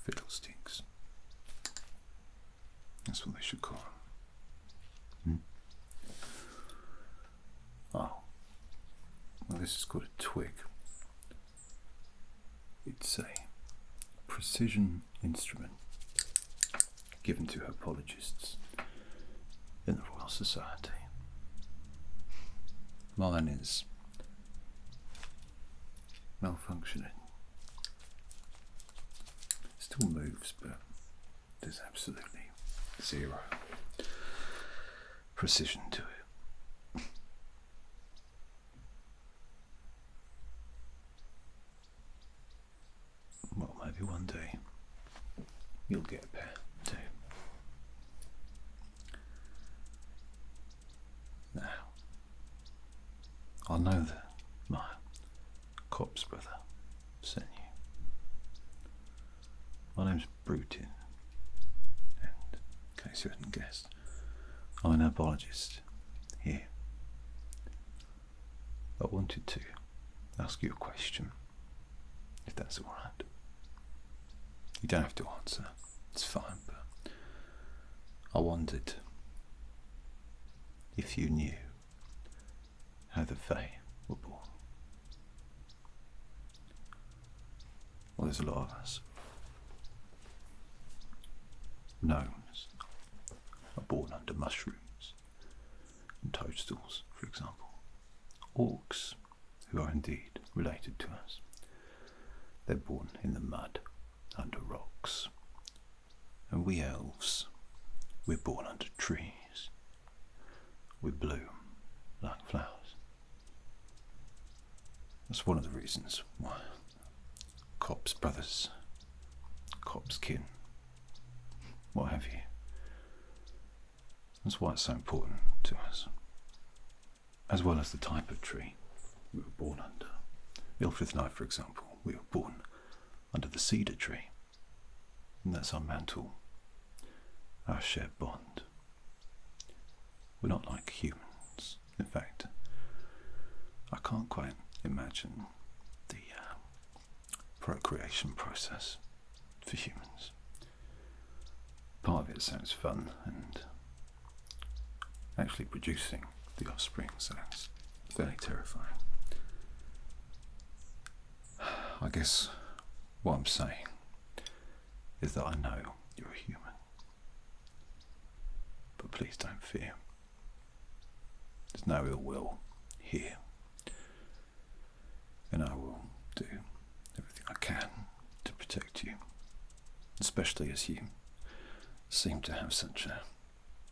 Fiddlesticks. That's what they should call them. Oh, well, this is called a twig. It's a precision instrument given to herbologist in the Royal Society. Mine is malfunctioning. It still moves, but there's absolutely zero precision to it. Well, maybe one day you'll get a pair too. Now, I know that my cop's brother sent you. My name's Brutin, and in case you hadn't guessed, I'm an herbologist here. I wanted to ask you a question, if that's alright. You don't have to answer, it's fine, but I wondered if you knew how the Fae were born. Well, there's a lot of us. Gnomes are born under mushrooms and toadstools, for example. Orcs, who are indeed related to us, they're born in the mud, under rocks. And we elves, we're born under trees. We bloom like flowers. That's one of the reasons why Cop's brothers, Cop's kin, what have you. That's why it's so important to us. As well as the type of tree we were born under. Eleutheria, for example, we were born under the cedar tree. And that's our mantle, our shared bond. We're not like humans. In fact, I can't quite imagine the procreation process for humans. Part of it sounds fun, and actually producing the offspring sounds fairly terrifying. I guess what I'm saying is that I know you're a human, but please don't fear. There's no ill will here, and I will do everything I can to protect you, especially as you seem to have such a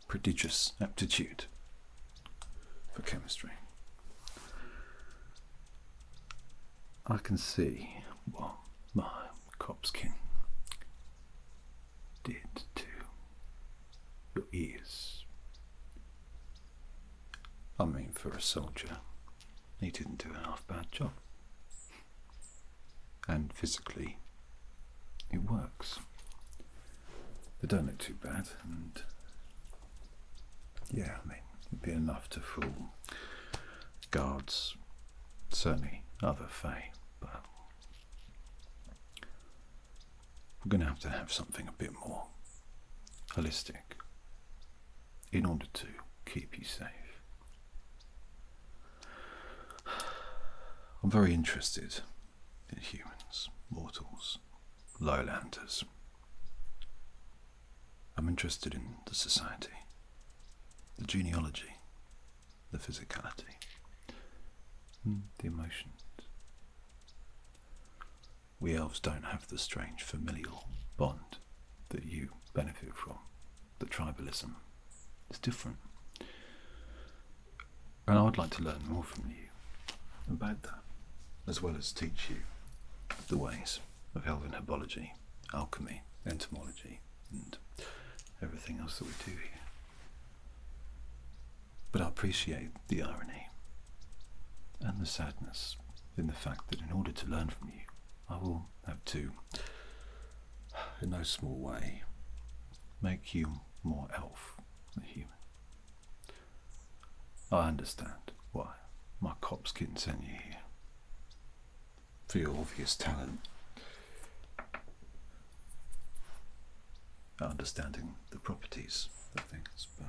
prodigious aptitude for chemistry. I can see what my cop's kin did to your ears. I mean, for a soldier, he didn't do a half bad job. And physically, it works. They don't look too bad, and yeah, I mean, it'd be enough to fool guards, certainly other Fae, but we're going to have something a bit more holistic in order to keep you safe. I'm very interested in humans, mortals, lowlanders. I'm interested in the society, the genealogy, the physicality, and the emotions. We elves don't have the strange familial bond that you benefit from. The tribalism is different. And I would like to learn more from you about that, as well as teach you the ways of Elven herbology, alchemy, entomology, and everything else that we do here. But I appreciate the irony and the sadness in the fact that in order to learn from you, I will have to, in no small way, make you more elf than human. I understand why my cop's kin sent you here. For your obvious talent. understanding the properties of things, but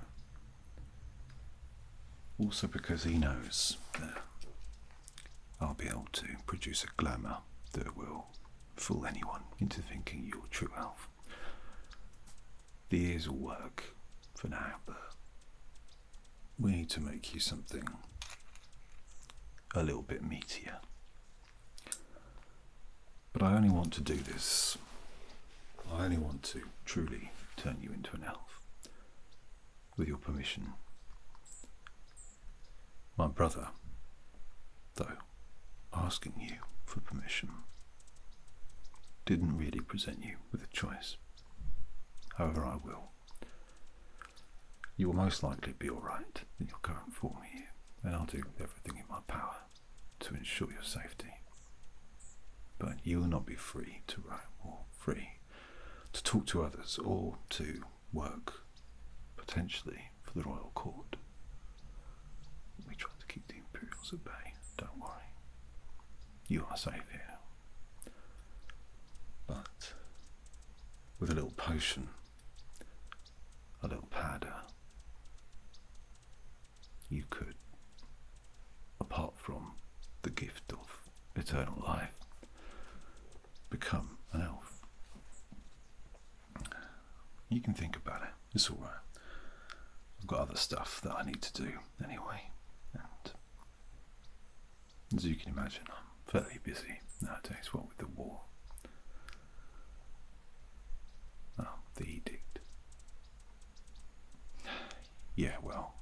also because he knows that I'll be able to produce a glamour that will fool anyone into thinking you're true elf. The ears will work for now, but we need to make you something a little bit meatier. But I only want to do this. I only want to truly turn you into an elf, with your permission. My brother, though, asking you for permission, didn't really present you with a choice. However, I will. You will most likely be alright in your current form here, and I'll do everything in my power to ensure your safety. But you will not be free to roam, or free to talk to others, or to work, potentially, for the royal court. We try to keep the Imperials at bay, don't worry. You are safe here. But with a little potion, a little powder, you could, apart from the gift of eternal life, become an elf. You can think about it, it's alright. I've got other stuff that I need to do anyway, and as you can imagine, I'm fairly busy nowadays, what with the war. Oh, the edict. Yeah, well,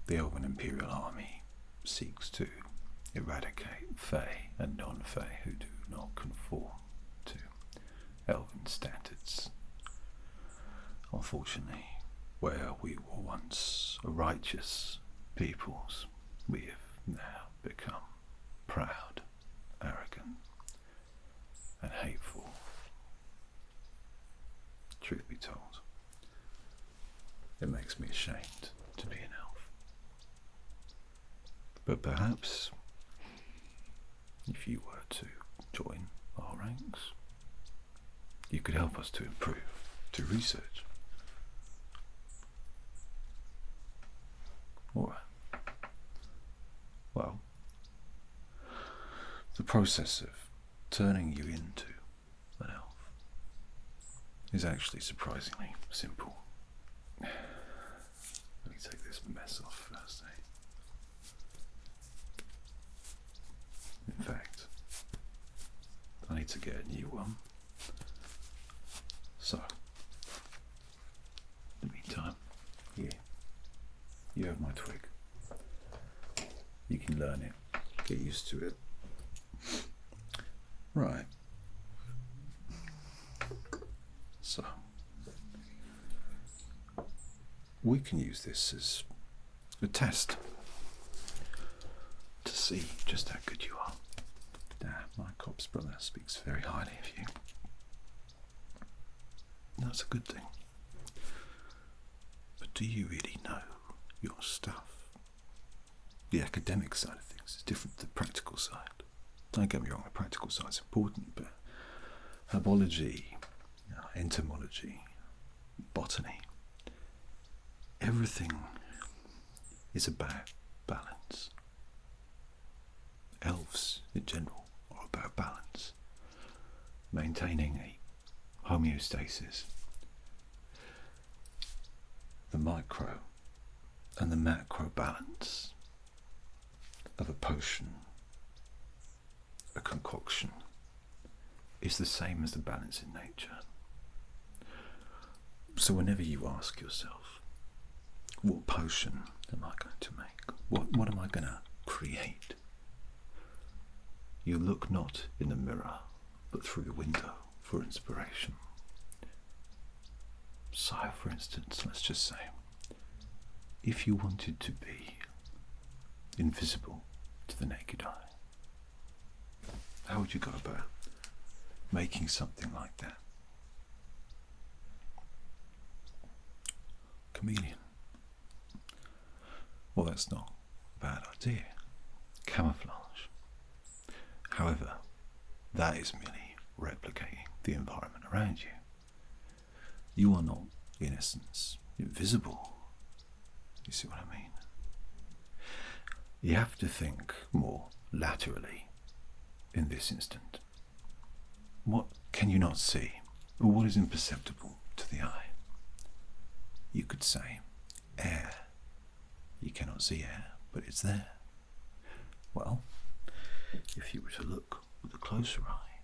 the Elven Imperial Army seeks to eradicate Fae and non-Fae who do not conform to Elven standards. Unfortunately, where we were once a righteous peoples, we have now become proud, arrogant, and hateful. Truth be told, it makes me ashamed to be an elf. But perhaps, if you were to join our ranks, you could help us to improve, to research. Alright. Well, the process of turning you into an elf is actually surprisingly simple. Let me take this mess off first, eh? In fact, I need to get a new one. So, in the meantime, here, you have my twig. You can learn it, get used to it. Right. So, we can use this as a test to see just how good you are. My cop's brother speaks very highly of you. That's a good thing. But do you really know your stuff? The academic side of things is different to the practical side. Don't get me wrong, the practical side is important, but herbology, entomology, botany, everything is about balance. Elves, in general, are about balance, maintaining a homeostasis. The micro and the macro balance of a potion, a concoction, is the same as the balance in nature. So whenever you ask yourself, what potion am I going to make? What am I going to create? You look not in the mirror, but through the window for inspiration. So, for instance, let's just say, if you wanted to be invisible to the naked eye, how would you go about making something like that? Chameleon. Well, that's not a bad idea. Camouflage. However, that is merely replicating the environment around you. You are not, in essence, invisible. You see what I mean? You have to think more laterally in this instant. What can you not see? Or what is imperceptible to the eye? You could say air. You cannot see air, but it's there. Well, if you were to look with a closer eye,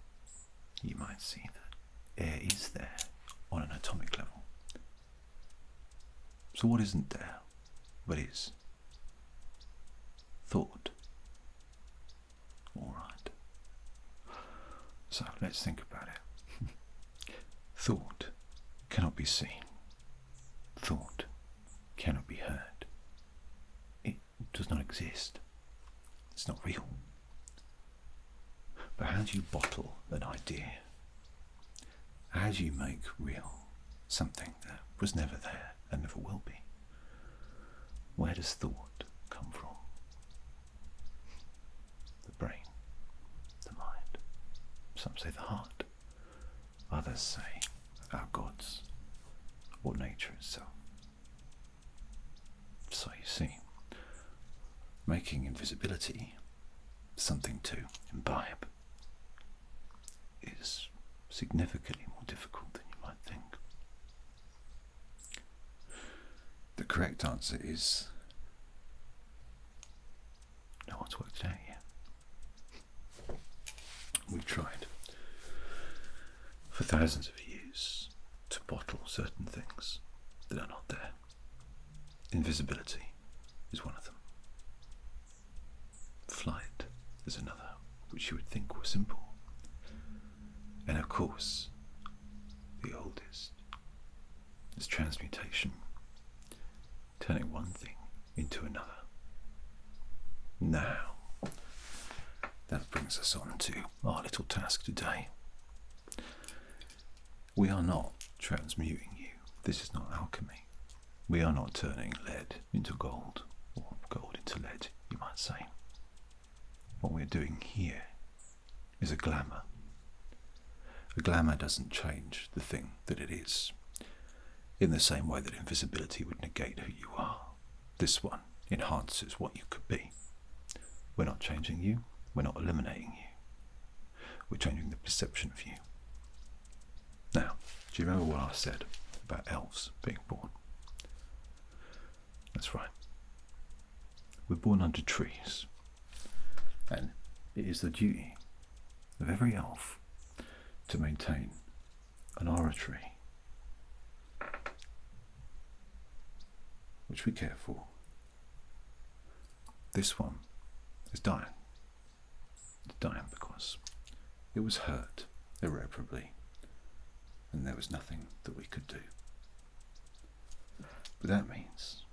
you might see that air is there on an atomic level. So what isn't there, but is? Thought. All right. So let's think about it. Thought cannot be seen. Thought cannot be heard. It does not exist. It's not real. But how do you bottle an idea? How do you make real something that was never there and never will be? Where does thought come from? The brain, the mind. Some say the heart. Others say our gods or nature itself. So you see, making invisibility something to imbibe is significantly more difficult than you might think. The correct answer is no one's worked it out yet. We've tried for thousands of years to bottle certain things that are not there. Invisibility is one of them. Flight is another, which you would think was simple. And of course, the oldest is transmutation, turning one thing into another. Now, that brings us on to our little task today. We are not transmuting you. This is not alchemy. We are not turning lead into gold, or gold into lead, you might say. What we're doing here is a glamour. A glamour doesn't change the thing that it is, in the same way that invisibility would negate who you are. This one enhances what you could be. We're not changing you, we're not eliminating you. We're changing the perception of you. Now, do you remember what I said about elves being born? That's right. We're born under trees, and it is the duty of every elf to maintain an oratory which we care for. This one is dying. It's dying because it was hurt irreparably, and there was nothing that we could do. But that means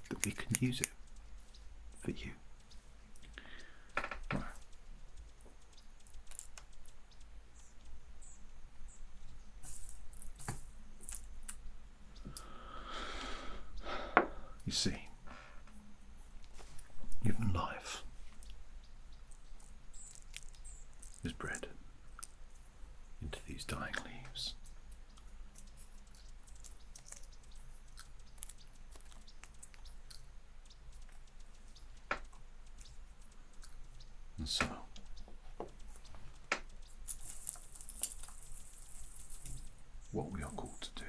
that we can use it for you. Right. You see, even life is bred into these dying leaves. And so, what we are called to do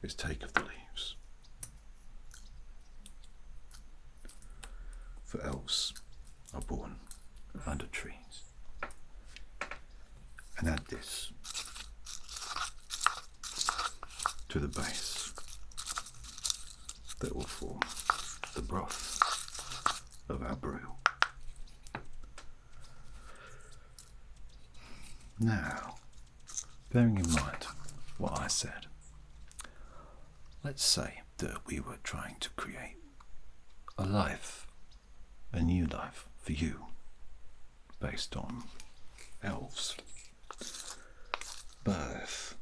is take of the leaves. For elves are born under trees, and add this to the base that will form the broth of our brew. Now, bearing in mind what I said, let's say that we were trying to create a life, a new life for you, based on elves' birth.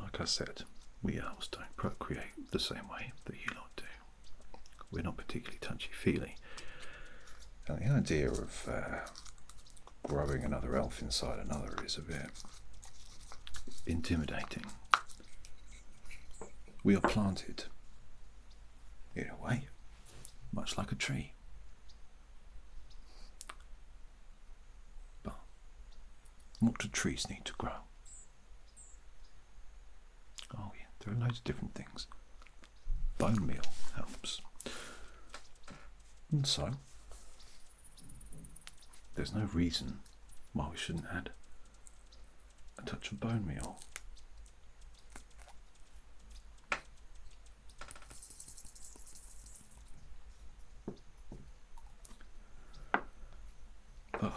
Like I said, we elves don't procreate the same way that you lot do. We're not particularly touchy-feely. Now, the idea of growing another elf inside another is a bit intimidating. We are planted, in a way, much like a tree. But what do trees need to grow? Oh yeah, there are loads of different things. Bone meal helps. And so, there's no reason why we shouldn't add a touch of bone meal. But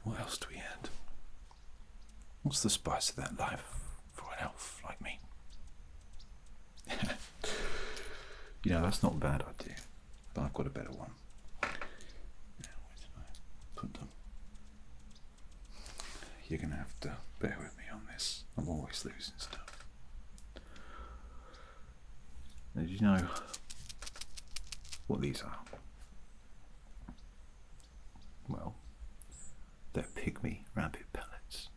what else do we add? What's the spice of that life for an elf like me? You know, that's not a bad idea, but I've got a better one. Now, where did I put them? You're going to have to bear with me on this. I'm always losing stuff. Now, do you know what these are? Well, they're pygmy rabbit pellets.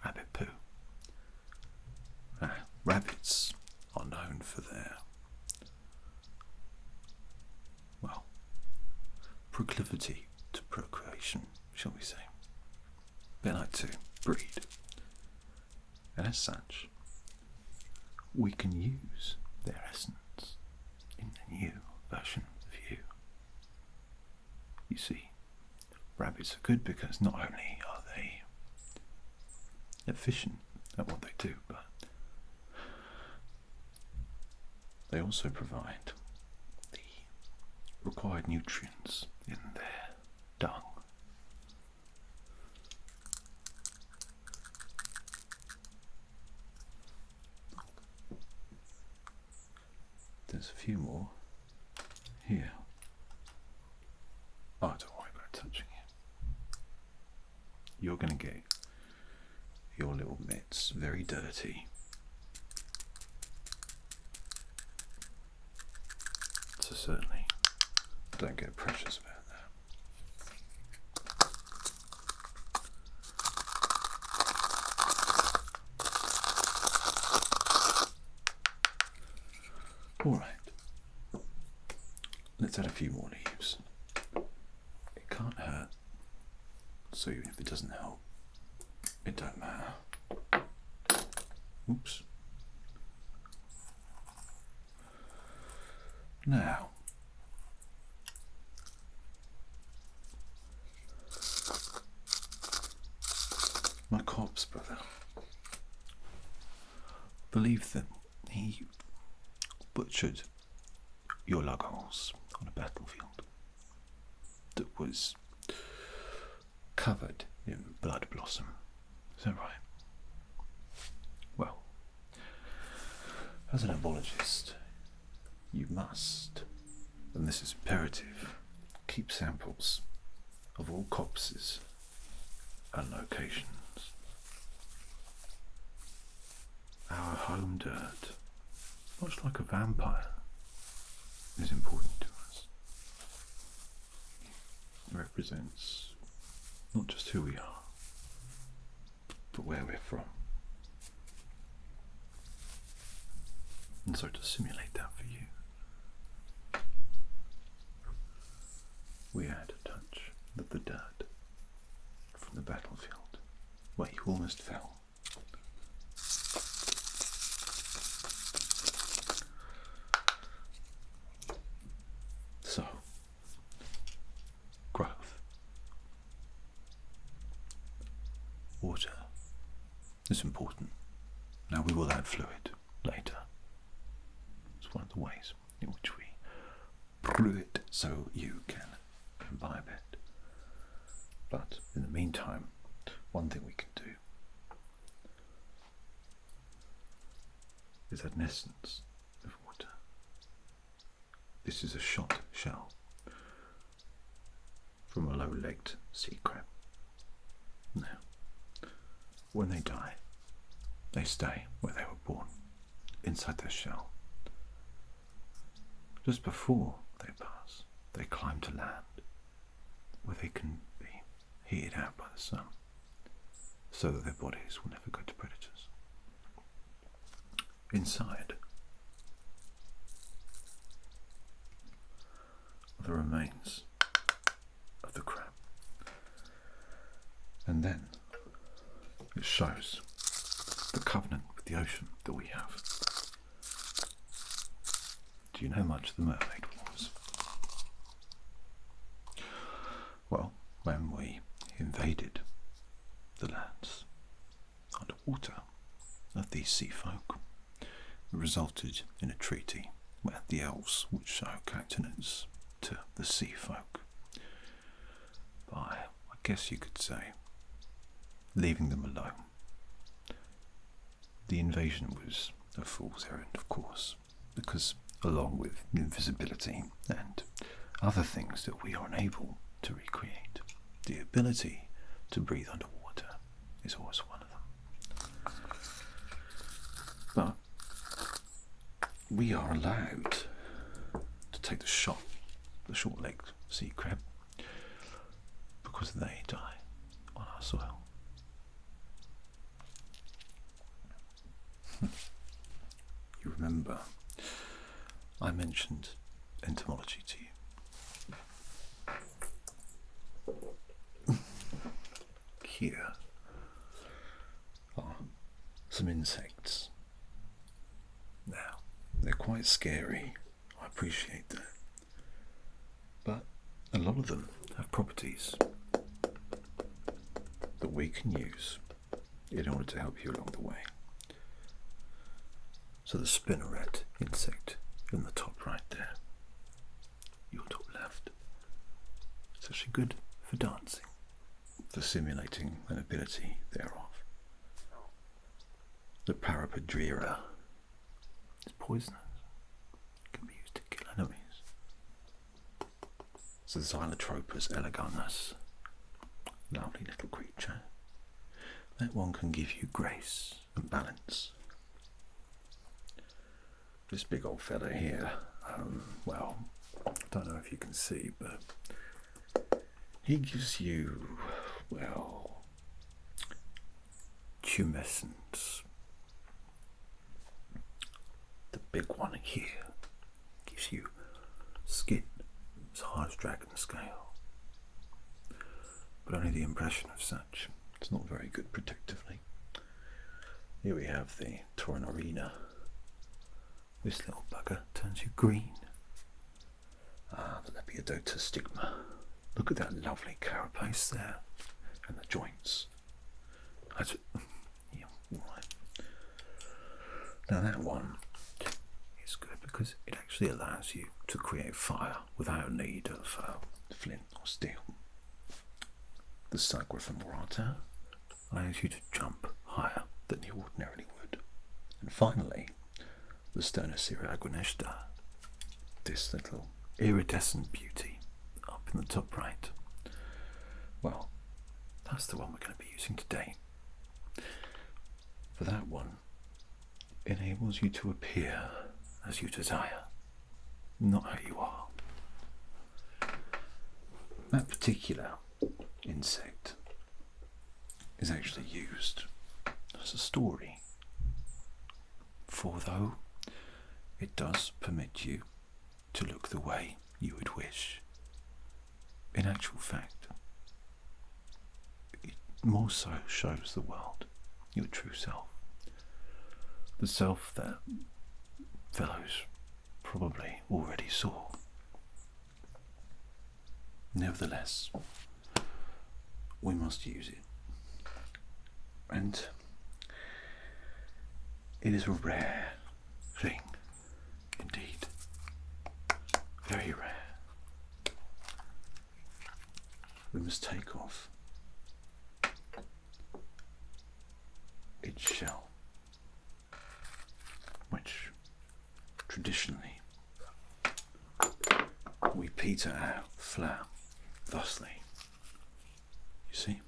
Rabbit poo. Rabbits are known for their, well, proclivity to procreation, shall we say. They like to breed. And as such, we can use their essence in the new version of you. You see, rabbits are good because not only are they efficient at what they do, but they also provide the required nutrients in their dung. There's a few more here. Oh, don't worry about touching it. You're going to get your little mitts very dirty. So certainly don't get precious about that. Alright, let's add a few more leaves. It can't hurt, so even if it doesn't help, it don't matter. Oops. Now, my corpse brother believed that he butchered your lugholes on a battlefield that was covered in blood blossom. Is that right? Well, as an herbologist, you must, and this is imperative, keep samples of all corpses and locations. Our home dirt, much like a vampire, is important to us. It represents not just who we are, but where we're from. And so to simulate that for you, we add a touch of the dirt from the battlefield where you almost fell. So, growth. Water is important. Now we will add fluid later. It's one of the ways in which we brew it so you can imbibe it. But in the meantime, one thing we can do is add an essence of water. This is a shot shell from a low-legged sea crab. Now, when they die, they stay where they were born, inside their shell. Just before they pass, they climb to land, where they can be heated out by the sun, so that their bodies will never go to predators. Inside are the remains of the crab. And then it shows the covenant with the ocean that we have. Do you know much of the Mermaid Wars? Well, when we invaded the lands underwater of these sea folk, it resulted in a treaty where the elves would show countenance to the sea folk by, I guess you could say, leaving them alone. The invasion was a fool's errand, of course, because along with invisibility and other things that we are unable to recreate, the ability to breathe underwater is always one of them. But we are allowed to take the short-legged sea crab, because they die on our soil. You remember I mentioned entomology to you. Here are some insects. Now, they're quite scary, I appreciate that, but a lot of them have properties that we can use in order to help you along the way. So the spinneret insect in the top right there, your top left, it's actually good for dancing, for simulating an ability thereof. The Parapodrera is poisonous, can be used to kill enemies. The Xylotropus eleganus, lovely little creature. That one can give you grace and balance. This big old fella here, well, I don't know if you can see, but he gives you, well, tumescence. The big one here gives you skin as hard as dragon scale, but only the impression of such. It's not very good protectively. Here we have the Taurinarina. This little bugger turns you green. The Lepidota stigma. Look at that lovely carapace there, and the joints. Yeah, right. Now that one is good because it actually allows you to create fire without need of flint or steel. The Sagrapha morata allows you to jump higher than you ordinarily would. And finally, the Sternocera agonesta, this little iridescent beauty up in the top right. Well, that's the one we're going to be using today. For that one, enables you to appear as you desire, not how you are. That particular insect is actually used as a story, for though it does permit you to look the way you would wish, in actual fact, it more so shows the world your true self. The self that fellows probably already saw. Nevertheless, we must use it. And it is a rare thing indeed. Very rare. We must take off its shell, which traditionally we peter out flat thusly. You see?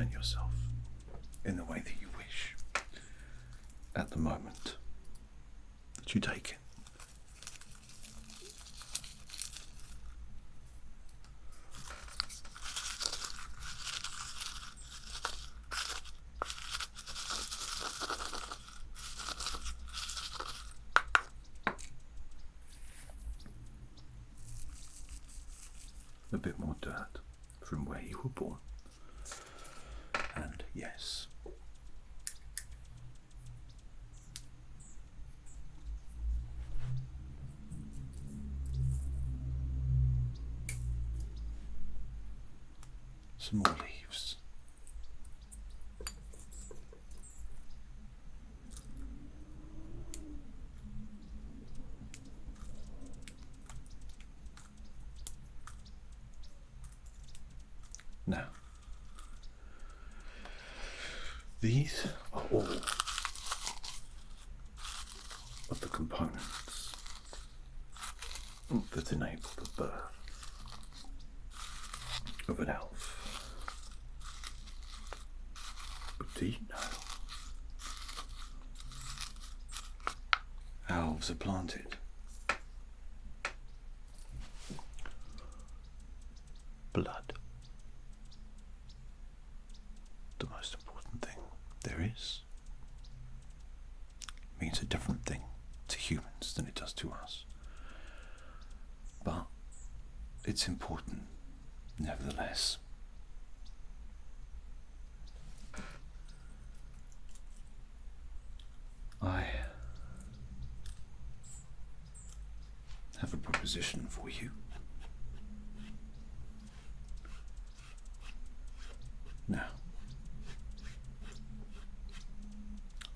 represent yourself in the way that you wish at the moment that you take it. A bit more dirt from where you were born. And yes, some more leaves. Now, these are all of the components that enable the birth of an elf. But do you know elves are planted? Blood. The most important thing there is. It means a different thing to humans than it does to us. But it's important nevertheless. I have a proposition for you. Now,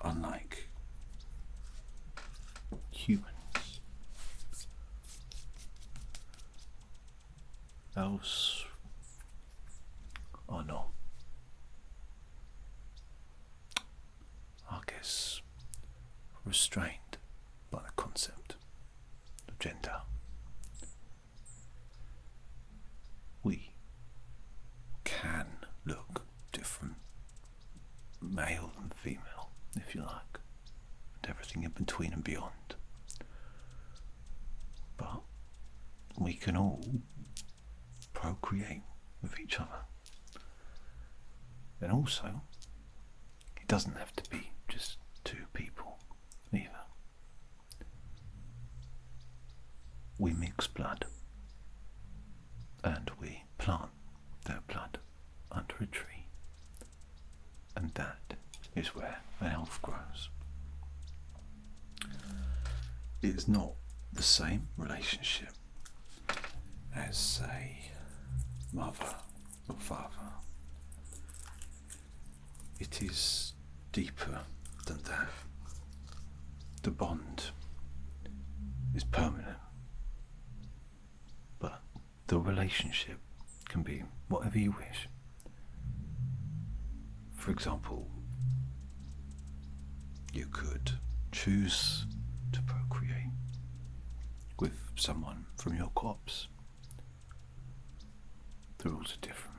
unlike humans, elves are not, I guess, restrained by the concept of gender. We can look different, male and female, if you like, and everything in between and beyond. But we can all procreate with each other. And also, it doesn't have to be just two people either. We mix blood, and we plant that blood under a tree, and that is where an elf grows. It's not the same relationship as, say, mother or father. It is deeper than that. The bond is permanent, but the relationship can be whatever you wish. For example, you could choose to procreate with someone from your crops. The rules are different.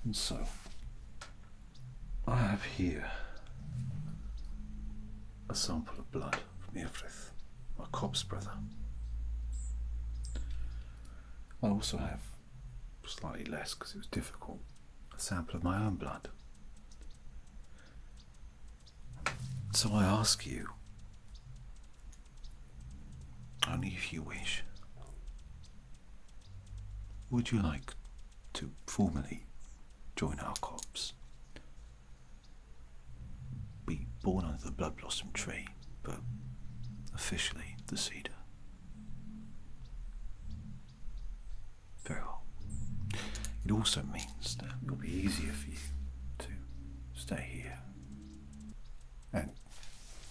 And so, I have here a sample of blood from Eleutheria, my copse brother. I also have, slightly less because it was difficult, a sample of my own blood. So I ask you, only if you wish, would you like to formally join our corps? Be born under the blood blossom tree, but officially the cedar. Very well. It also means that it'll be easier for you to stay here, and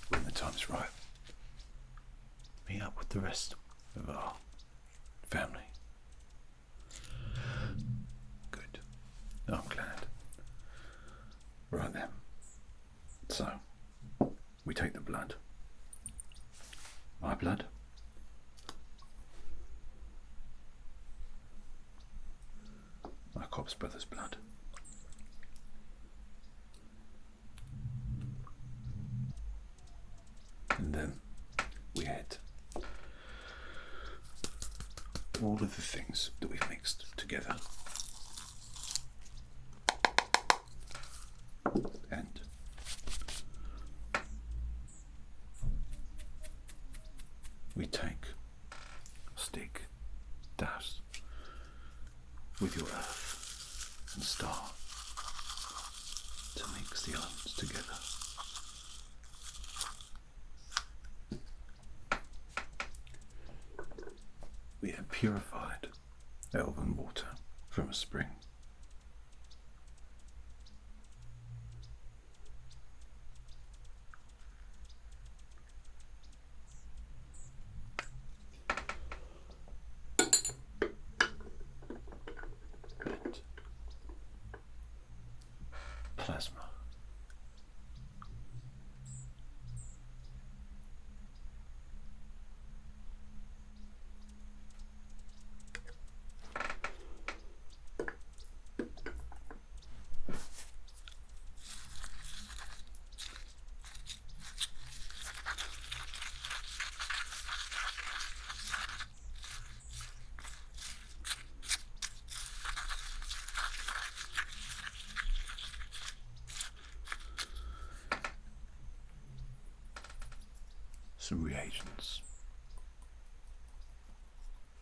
when the time's right, meet up with the rest of our family. Good. I'm glad. Right then. So, we take the blood. My blood. Jacob's brother's blood. And then we add all of the things that we've mixed together. And we take a stick, douse with your earth and start to mix the elements together. We have purified Elven water from a spring. And plasma. Some reagents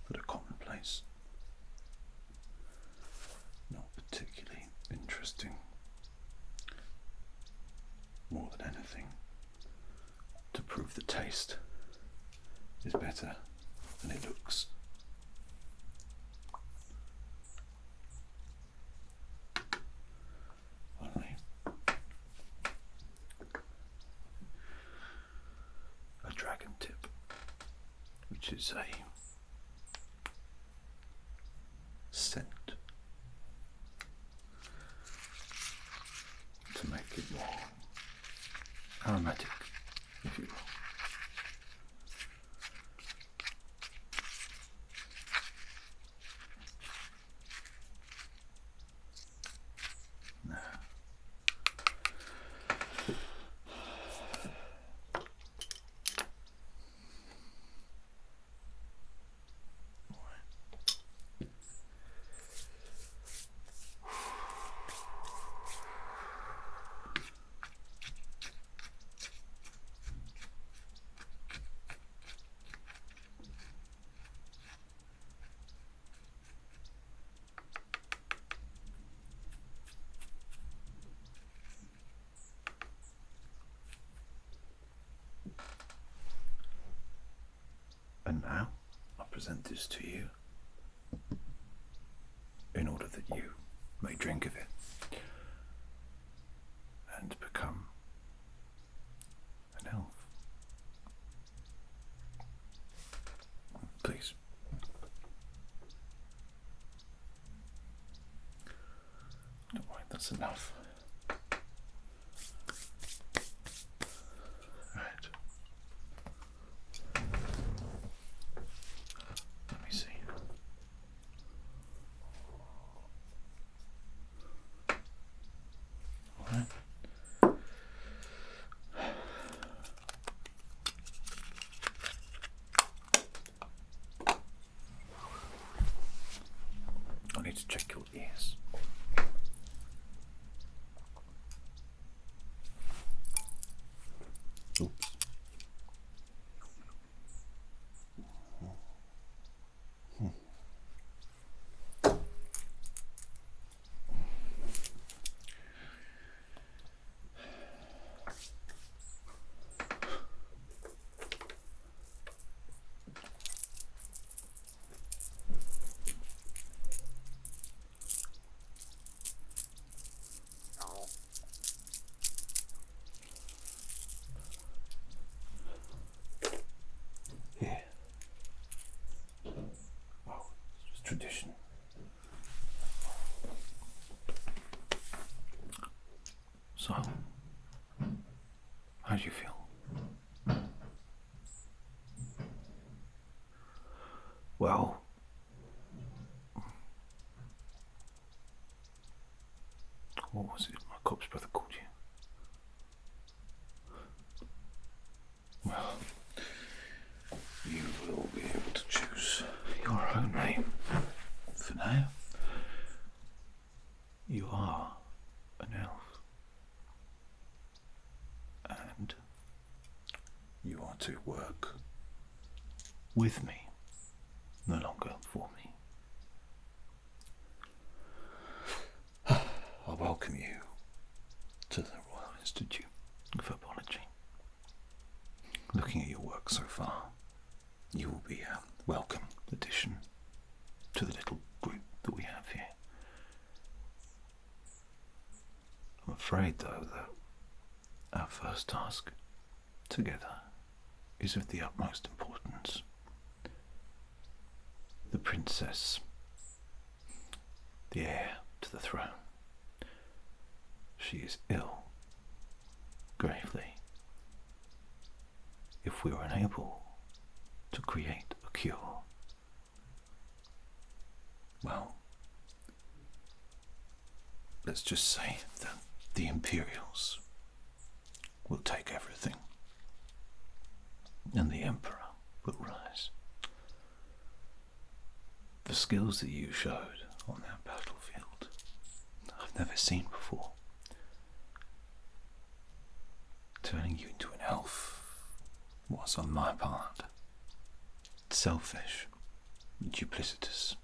that are commonplace, not particularly interesting, more than anything, to prove the taste is better than it looks. Finally, a dragon tip, which is a scent to make it more aromatic, if you will. And now I present this to you in order that you may drink of it and become an elf. Please. Don't worry, that's enough. I need to check your ears. Oops. Tradition. So, how do you feel? Well, What was it my corpse brother called you? Well, you will be able to choose your own name. For now, you are an elf. And you are to work with me, no longer for me. I welcome you to the Royal Institute of Herbology. Looking at your work so far, you will be a welcome addition to the little group that we have here. I'm afraid, though, that our first task together is of the utmost importance. The princess, the heir to the throne, she is ill, gravely. If we are unable to create a cure, well, let's just say that the Imperials will take everything, and the Emperor will rise. The skills that you showed on that battlefield, I've never seen before. Turning you into an elf was, on my part, selfish, duplicitous.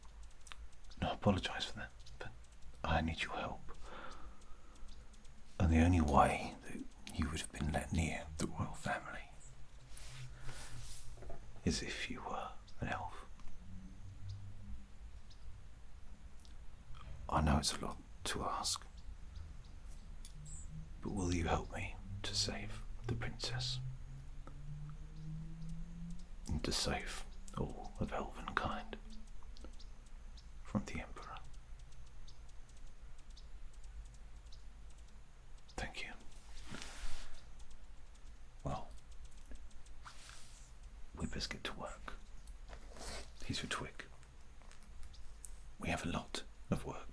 And I apologise for that, but I need your help. And the only way that you would have been let near the royal family is if you were an elf. I know it's a lot to ask, but will you help me to save the princess? And to save all of elven kind from the Emperor? Thank you. Well, we best get to work. Here's your Twig. We have a lot of work